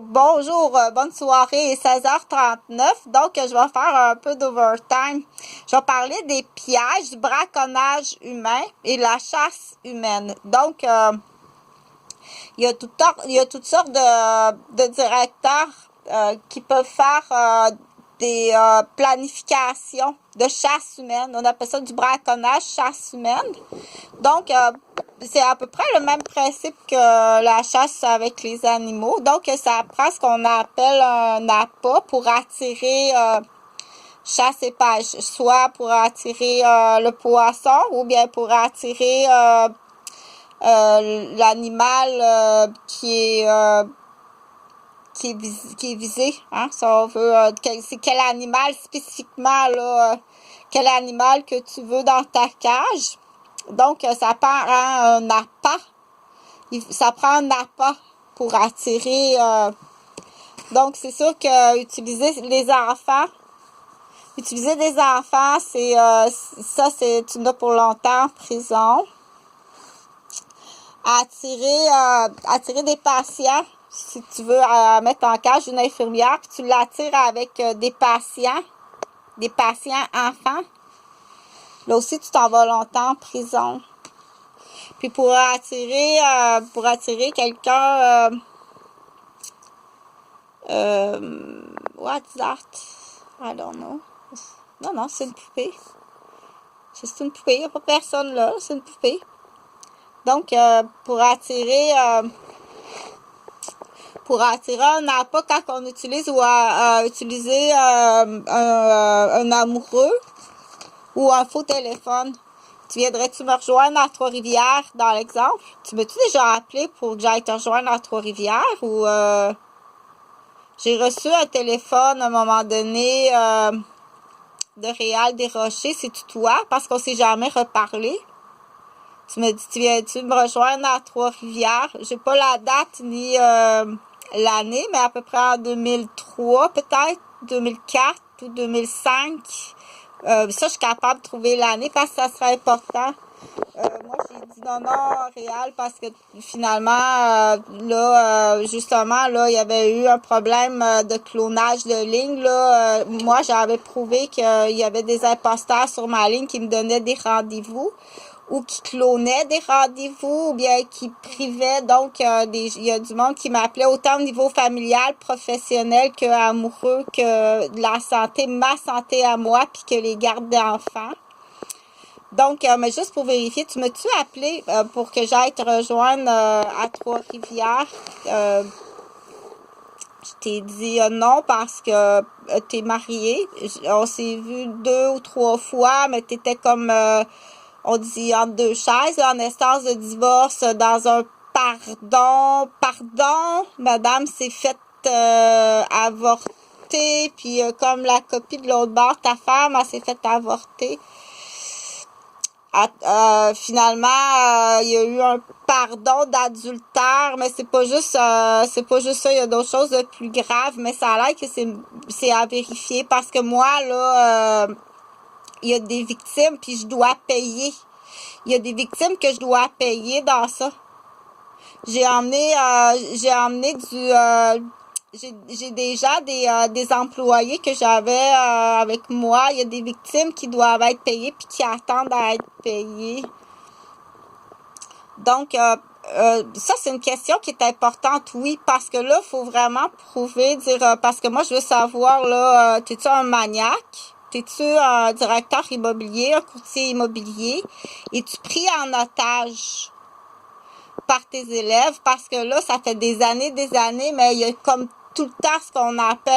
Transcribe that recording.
Bonjour, bonne soirée, 16h39. Donc, je vais faire un peu d'overtime. Je vais parler des pièges, du braconnage humain et de la chasse humaine. Donc, il y a toutes sortes de directeurs qui peuvent faire des planifications de chasse humaine. On appelle ça du braconnage, chasse humaine. Donc, c'est à peu près le même principe que la chasse avec les animaux. Donc, ça prend ce qu'on appelle un appât pour attirer chasse et pêche, soit pour attirer le poisson ou bien pour attirer l'animal qui est visé, hein, si on veut. C'est quel animal spécifiquement, là, quel animal que tu veux dans ta cage. Donc, ça prend un appât. Ça prend un appât pour attirer. Donc, c'est sûr que utiliser des enfants, tu n'as pour longtemps en prison. Attirer des patients, si tu veux mettre en cage une infirmière, puis tu l'attires avec des patients enfants. Là aussi, tu t'en vas longtemps en prison. Puis pour attirer quelqu'un, what's that? I don't know. Non, c'est une poupée. C'est une poupée, il n'y a pas personne là, c'est une poupée. Donc, pour attirer un appât quand on utilise ou utiliser un amoureux ou un faux téléphone. Tu viendrais-tu me rejoindre à Trois-Rivières, dans l'exemple? Tu m'as-tu déjà appelé pour que j'aille te rejoindre à Trois-Rivières? Ou j'ai reçu un téléphone à un moment donné de Réal Desrochers, c'est-tu toi? Parce qu'on s'est jamais reparlé. Tu me dis, tu viens-tu me rejoindre à Trois-Rivières? J'ai pas la date ni l'année, mais à peu près en 2003, peut-être, 2004 ou 2005. Ça, je suis capable de trouver l'année parce que ça serait important. Moi, j'ai dit non, Réal, parce que finalement, justement, là, il y avait eu un problème de clonage de ligne. Là, moi, j'avais prouvé qu'il y avait des imposteurs sur ma ligne qui me donnaient des rendez-vous ou qui clonaient des rendez-vous, ou bien qui privaient. Donc, il y a du monde qui m'appelait autant au niveau familial, professionnel que amoureux, que de la santé, ma santé à moi, puis que les gardes d'enfants. Donc, mais juste pour vérifier, tu m'as-tu appelé pour que j'aille te rejoindre à Trois-Rivières? Je t'ai dit non parce que t'es mariée. On s'est vu 2 ou 3 fois, mais t'étais comme... on dit entre deux chaises, en instance de divorce, dans un pardon, madame s'est faite avorter, puis comme la copie de l'autre bord, ta femme, elle s'est faite avorter. Finalement, il y a eu un pardon d'adultère, mais c'est pas juste ça, il y a d'autres choses de plus graves, mais ça a l'air que c'est à vérifier parce que moi, là, il y a des victimes, puis je dois payer. Il y a des victimes que je dois payer dans ça. J'ai emmené j'ai déjà des employés que j'avais avec moi. Il y a des victimes qui doivent être payées puis qui attendent à être payées. Donc, ça, c'est une question qui est importante, oui, parce que là, il faut vraiment prouver, parce que moi, je veux savoir, là, t'es-tu un maniaque? Es-tu un directeur immobilier, un courtier immobilier? Es-tu pris en otage par tes élèves? Parce que là, ça fait des années, mais il y a comme tout le temps ce qu'on appelle